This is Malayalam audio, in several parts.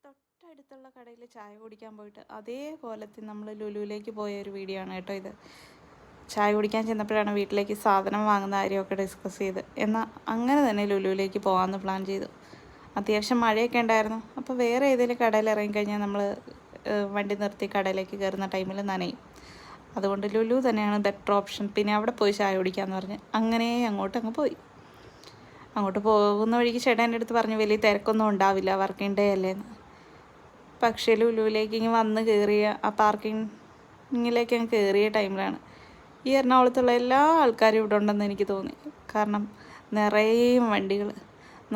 തൊട്ടടുത്തുള്ള കടയിൽ ചായ കുടിക്കാൻ പോയിട്ട് അതേപോലെ നമ്മൾ ലുലുവിലേക്ക് പോയ ഒരു വീഡിയോ ആണ് കേട്ടോ ഇത്. ചായ കുടിക്കാൻ ചെന്നപ്പോഴാണ് വീട്ടിലേക്ക് സാധനം വാങ്ങുന്ന കാര്യമൊക്കെ ഡിസ്കസ് ചെയ്ത്. എന്നാൽ അങ്ങനെ തന്നെ ലുലുവിലേക്ക് പോകാമെന്ന് പ്ലാൻ ചെയ്തു. അത്യാവശ്യം മഴയൊക്കെ ഉണ്ടായിരുന്നു. അപ്പോൾ വേറെ ഏതെങ്കിലും കടയിൽ ഇറങ്ങിക്കഴിഞ്ഞാൽ നമ്മൾ വണ്ടി നിർത്തി കടയിലേക്ക് കയറുന്ന ടൈമിൽ നനയും. അതുകൊണ്ട് ലുലു തന്നെയാണ് ബെറ്റർ ഓപ്ഷൻ. പിന്നെ അവിടെ പോയി ചായ കുടിക്കാമെന്ന് പറഞ്ഞ് അങ്ങനെ അങ്ങ് പോയി. അങ്ങോട്ട് പോകുന്ന വഴിക്ക് ചേട്ടൻ്റെ അടുത്ത് പറഞ്ഞു വലിയ തിരക്കൊന്നും ഉണ്ടാവില്ല, വർക്കിംഗ് ഡേ അല്ലേന്ന്. പക്ഷേ ലുലുവിലേക്ക് ഇങ്ങനെ വന്ന് കയറിയ ആ പാർക്കിങ്ങിലേക്ക് അങ്ങ് കയറിയ ടൈമിലാണ് ഈ എറണാകുളത്തുള്ള എല്ലാ ആൾക്കാരും ഇവിടെ ഉണ്ടെന്ന് എനിക്ക് തോന്നി. കാരണം നിറയെ വണ്ടികൾ,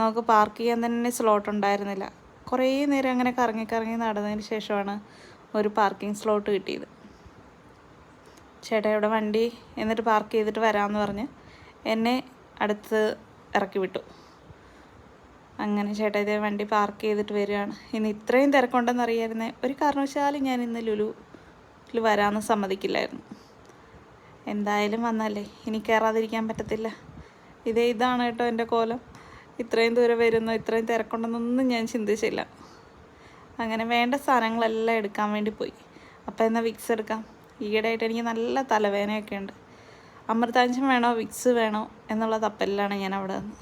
നമുക്ക് പാർക്ക് ചെയ്യാൻ തന്നെ സ്ലോട്ട് ഉണ്ടായിരുന്നില്ല. കുറേ നേരം അങ്ങനെ കറങ്ങി നടന്നതിന് ശേഷമാണ് ഒരു പാർക്കിംഗ് സ്ലോട്ട് കിട്ടിയത്. ചേട്ടാ ഇവിടെ വണ്ടി എന്നിട്ട് പാർക്ക് ചെയ്തിട്ട് വരാമെന്ന് പറഞ്ഞ് എന്നെ അടുത്ത് ഇറക്കി വിട്ടു. അങ്ങനെ ചേട്ടാ ഇതേ വണ്ടി പാർക്ക് ചെയ്തിട്ട് വരികയാണ്. ഇന്ന് ഇത്രയും തിരക്കുണ്ടെന്ന് അറിയായിരുന്നേ ഒരു കാരണവശാലും ഞാൻ ഇന്ന് ലുലുവിൽ വരാമെന്ന് സമ്മതിക്കില്ലായിരുന്നു. എന്തായാലും വന്നല്ലേ, ഇനി കയറാതിരിക്കാൻ പറ്റത്തില്ല. ഇതാണ് കേട്ടോ എൻ്റെ കോലം. ഇത്രയും ദൂരം വരുന്നു, ഇത്രയും തിരക്കുണ്ടെന്നൊന്നും ഞാൻ ചിന്തിച്ചില്ല. അങ്ങനെ വേണ്ട സാധനങ്ങളെല്ലാം എടുക്കാൻ വേണ്ടി പോയി. അപ്പോൾ എന്നാൽ വിക്സ് എടുക്കാം. ഈയിടെയായിട്ട് എനിക്ക് നല്ല തലവേദനയൊക്കെ ഉണ്ട്. അമൃതാഞ്ജൻ വേണോ വിക്സ് വേണോ എന്നുള്ള തപ്പലിലാണ് ഞാൻ അവിടെ നിന്ന്.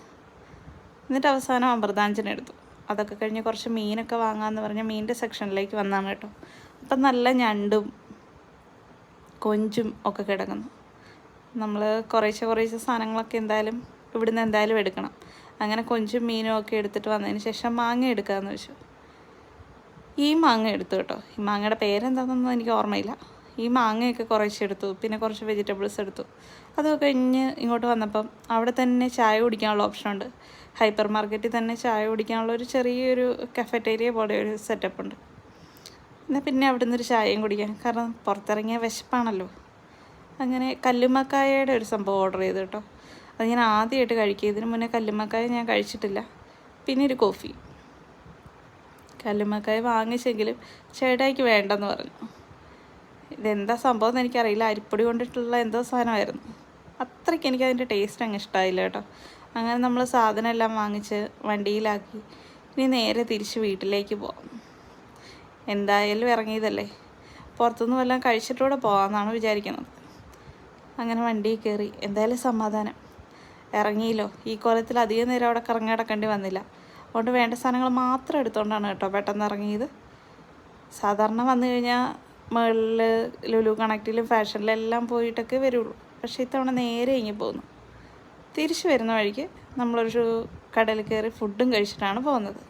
എന്നിട്ട് അവസാനം അമൃതാഞ്ജൻ എടുത്തു. അതൊക്കെ കഴിഞ്ഞ് കുറച്ച് മീനൊക്കെ വാങ്ങാമെന്ന് പറഞ്ഞ് മീനിൻ്റെ സെക്ഷനിലേക്ക് വന്നാണ് കേട്ടോ. അപ്പം നല്ല ഞണ്ടും കൊഞ്ചും ഒക്കെ കിടക്കുന്നു. നമ്മൾ കുറേശ്ശെ സാധനങ്ങളൊക്കെ എന്തായാലും ഇവിടുന്ന് എന്തായാലും എടുക്കണം. അങ്ങനെ കൊഞ്ചും മീനും ഒക്കെ എടുത്തിട്ട് വന്നതിന് ശേഷം മാങ്ങ എടുക്കാമെന്ന് വെച്ചു. ഈ മാങ്ങ എടുത്തു കേട്ടോ. ഈ മാങ്ങയുടെ പേരെന്താണെന്നൊന്നും എനിക്ക് ഓർമ്മയില്ല. ഈ മാങ്ങയൊക്കെ കുറേശ്ശെ എടുത്തു. പിന്നെ കുറച്ച് വെജിറ്റബിൾസ് എടുത്തു. അതൊക്കെ കഴിഞ്ഞ് ഇങ്ങോട്ട് വന്നപ്പം അവിടെ തന്നെ ചായ കുടിക്കാനുള്ള ഓപ്ഷൻ ഉണ്ട്. ഹൈപ്പർ മാർക്കറ്റിൽ തന്നെ ചായ കുടിക്കാനുള്ള ഒരു ചെറിയൊരു കഫറ്റേരിയ പോലെ ഒരു സെറ്റപ്പ് ഉണ്ട്. എന്നാൽ പിന്നെ അവിടെ നിന്നൊരു ചായയും കുടിക്കാൻ, കാരണം പുറത്തിറങ്ങിയ വിശപ്പാണല്ലോ. അങ്ങനെ കല്ലുമ്മക്കായയുടെ ഒരു സംഭവം ഓർഡർ ചെയ്തു കേട്ടോ. അത് ഞാൻ ആദ്യമായിട്ട് കഴിക്കുക. ഇതിന് മുന്നേ കല്ലുമ്മക്കായ ഞാൻ കഴിച്ചിട്ടില്ല. പിന്നെ ഒരു കോഫി. കല്ലുമ്മക്കായ വാങ്ങിച്ചെങ്കിലും ചേട്ടായിക്ക് വേണ്ടെന്ന് പറഞ്ഞു. ഇതെന്താ സംഭവം എന്ന് എനിക്കറിയില്ല. അരിപ്പൊടി കൊണ്ടിട്ടുള്ള എന്തോ സാധനമായിരുന്നു. അത്രയ്ക്ക് എനിക്കതിൻ്റെ ടേസ്റ്റ് അങ്ങ് ഇഷ്ടമായില്ല കേട്ടോ. അങ്ങനെ നമ്മൾ സാധനം എല്ലാം വാങ്ങിച്ച് വണ്ടിയിലാക്കി ഇനി നേരെ തിരിച്ച് വീട്ടിലേക്ക് പോകാം. എന്തായാലും ഇറങ്ങിയതല്ലേ, പുറത്തുനിന്ന് വല്ലതും കഴിച്ചിട്ടൂടെ പോകാമെന്നാണ് വിചാരിക്കുന്നത്. അങ്ങനെ വണ്ടിയിൽ കയറി. എന്തായാലും സമാധാനം, ഇറങ്ങിയല്ലോ. ഈ കോലത്തിൽ അധികം നേരം അവിടെ കറങ്ങി നടക്കേണ്ടി വന്നില്ല. അതുകൊണ്ട് വേണ്ട സാധനങ്ങൾ മാത്രം എടുത്തുകൊണ്ടാണ് കേട്ടോ പെട്ടെന്ന് ഇറങ്ങിയത്. സാധാരണ വന്നു കഴിഞ്ഞാൽ മുകളിൽ ലുലു കണക്റ്റിലും ഫാഷനിലും എല്ലാം പോയിട്ടൊക്കെ വരുള്ളൂ. പക്ഷേ ഇത്തവണ നേരെ ഇങ്ങി പോകുന്നു. തിരിച്ചു വരുന്ന വഴിക്ക് നമ്മളൊരു കടയിൽ കയറി ഫുഡും കഴിച്ചിട്ടാണ് പോകുന്നത്.